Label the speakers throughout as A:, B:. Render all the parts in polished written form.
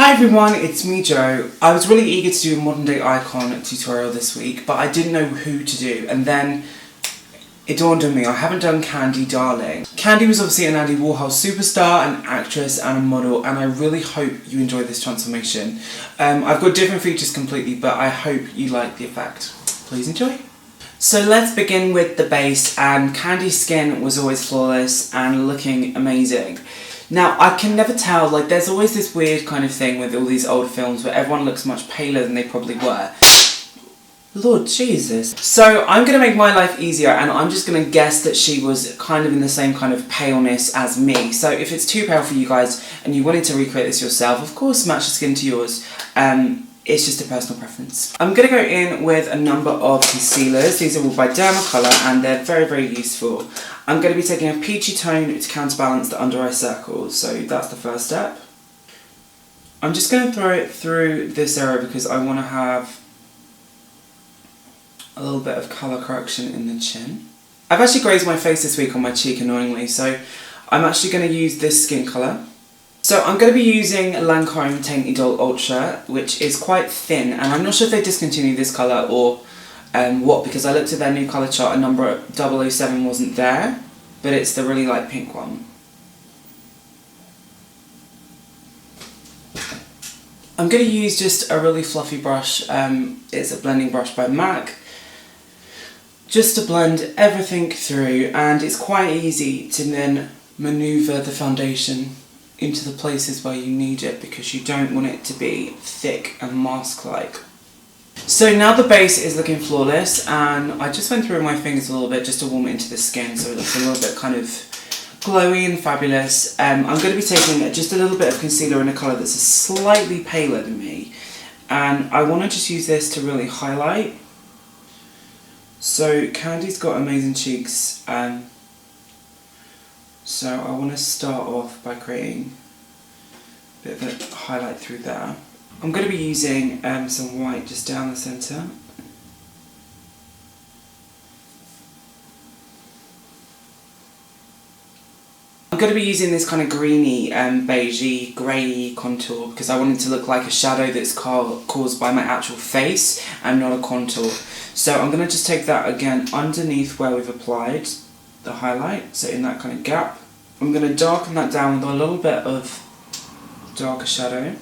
A: Hi everyone, it's me Joe. I was really eager to do a modern day icon tutorial this week, but I didn't know who to do, and then it dawned on me, I haven't done Candy Darling. Candy was obviously an Andy Warhol superstar, an actress and a model, and I really hope you enjoy this transformation. I've got different features completely, but I hope you like the effect. Please enjoy. So let's begin with the base, and Candy's skin was always flawless and looking amazing. Now, I can never tell, like, there's always this weird kind of thing with all these old films where everyone looks much paler than they probably were. Lord Jesus. So, I'm going to make my life easier, and I'm just going to guess that she was kind of in the same kind of paleness as me. So, if it's too pale for you guys, and you wanted to recreate this yourself, of course, match the skin to yours. It's just a personal preference. I'm going to go in with a number of concealers. These are all by Dermacolour and they're very, very useful. I'm going to be taking a peachy tone to counterbalance the under eye circles, so that's the first step. I'm just going to throw it through this area because I want to have a little bit of colour correction in the chin. I've actually grazed my face this week on my cheek annoyingly, so I'm actually going to use this skin colour. So I'm going to be using Lancome Taint Idol Ultra, which is quite thin, and I'm not sure if they discontinued this colour or what, because I looked at their new colour chart and number 007 wasn't there, but it's the really light pink one. I'm going to use just a really fluffy brush, it's a blending brush by MAC, just to blend everything through, and it's quite easy to then manoeuvre the foundation into the places where you need it because you don't want it to be thick and mask-like. So now the base is looking flawless, and I just went through my fingers a little bit just to warm it into the skin so it looks a little bit kind of glowy and fabulous. I'm going to be taking just a little bit of concealer in a colour that's slightly paler than me, and I want to just use this to really highlight. So Candy's got amazing cheeks, so I want to start off by creating a bit of a highlight through there. I'm going to be using some white just down the centre. I'm going to be using this kind of greeny, beigey, grey contour because I want it to look like a shadow that's caused by my actual face and not a contour. So I'm going to just take that again underneath where we've applied the highlight, so in that kind of gap. I'm going to darken that down with a little bit of darker shadow.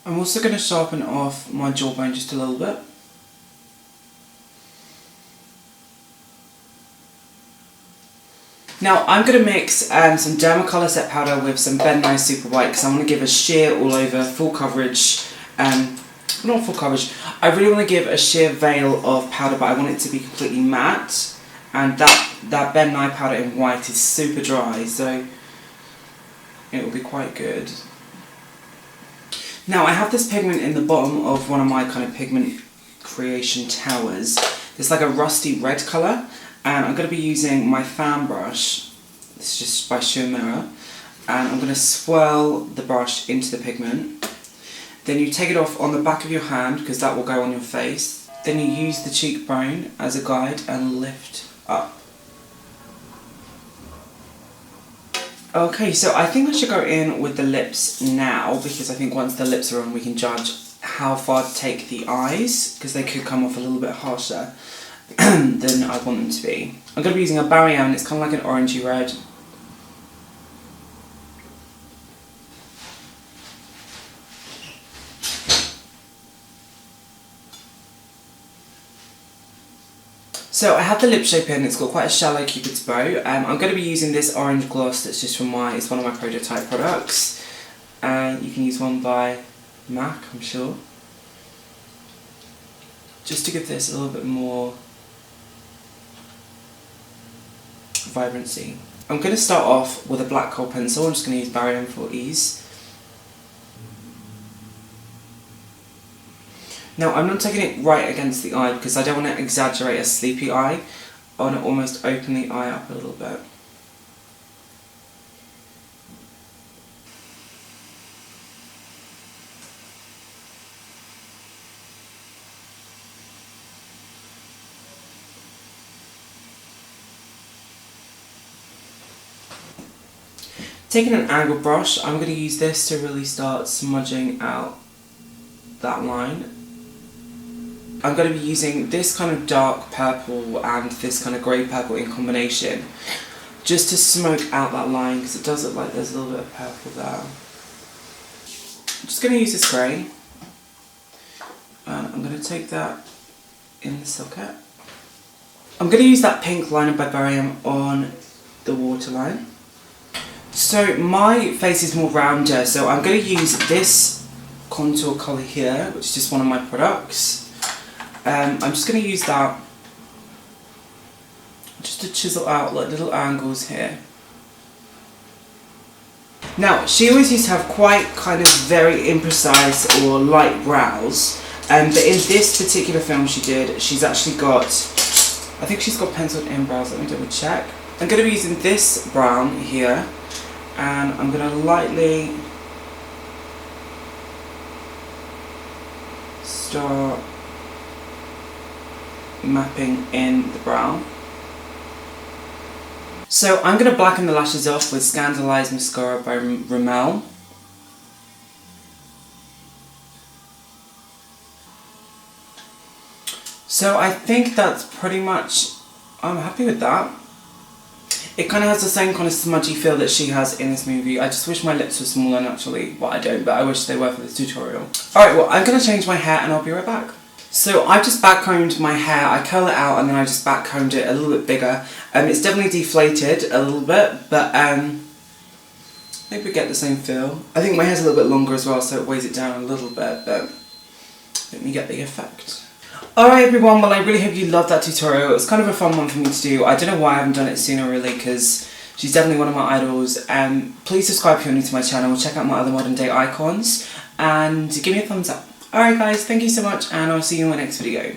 A: I'm also going to sharpen off my jawbone just a little bit. Now I'm going to mix some Dermacolour set powder with some Ben Nye Super White because I want to give a sheer all over, full coverage, not full coverage, I really want to give a sheer veil of powder, but I want it to be completely matte. And that Ben Nye powder in white is super dry, so it will be quite good. Now I have this pigment in the bottom of one of my kind of pigment creation towers. It's like a rusty red colour, and I'm going to be using my fan brush. It's just by Sheer Mirror, and I'm going to swirl the brush into the pigment. Then you take it off on the back of your hand because that will go on your face. Then you use the cheekbone as a guide and lift up. Okay, so I think I should go in with the lips now because I think once the lips are on we can judge how far to take the eyes because they could come off a little bit harsher than I want them to be. I'm going to be using a Barrier and it's kind of like an orangey red. So I have the lip shape in, it's got quite a shallow cupid's bow. I'm going to be using this orange gloss that's just from it's one of my prototype products. You can use one by MAC, I'm sure. Just to give this a little bit more vibrancy. I'm going to start off with a black kohl pencil, I'm just going to use Barrier for ease. Now I'm not taking it right against the eye because I don't want to exaggerate a sleepy eye. I want to almost open the eye up a little bit. Taking an angled brush, I'm going to use this to really start smudging out that line. I'm going to be using this kind of dark purple and this kind of grey purple in combination, just to smoke out that line, because it does look like there's a little bit of purple there. I'm just going to use this grey, and I'm going to take that in the socket. I'm going to use that pink liner by Barium on the waterline. So my face is more rounder, so I'm going to use this contour colour here, which is just one of my products. I'm just going to use that just to chisel out like little angles here. Now, she always used to have quite kind of very imprecise or light brows, but in this particular film she did, she's actually got, I think she's got penciled in brows. Let me double check. I'm going to be using this brown here, and I'm going to lightly start mapping in the brown. So I'm going to blacken the lashes off with Scandalized Mascara by Rimmel. So I think that's pretty much, I'm happy with that. It kind of has the same kind of smudgy feel that she has in this movie. I just wish my lips were smaller naturally. Well, I don't, but I wish they were for this tutorial. Alright, well, I'm going to change my hair and I'll be right back. So I've just backcombed my hair. I curl it out and then I just backcombed it a little bit bigger. It's definitely deflated a little bit, but maybe we get the same feel. I think my hair's a little bit longer as well, so it weighs it down a little bit, but let me get the effect. Alright everyone, well I really hope you loved that tutorial. It was kind of a fun one for me to do. I don't know why I haven't done it sooner really, because she's definitely one of my idols. Please subscribe if you're new to my channel, check out my other modern day icons, and give me a thumbs up. Alright guys, thank you so much, and I'll see you in my next video.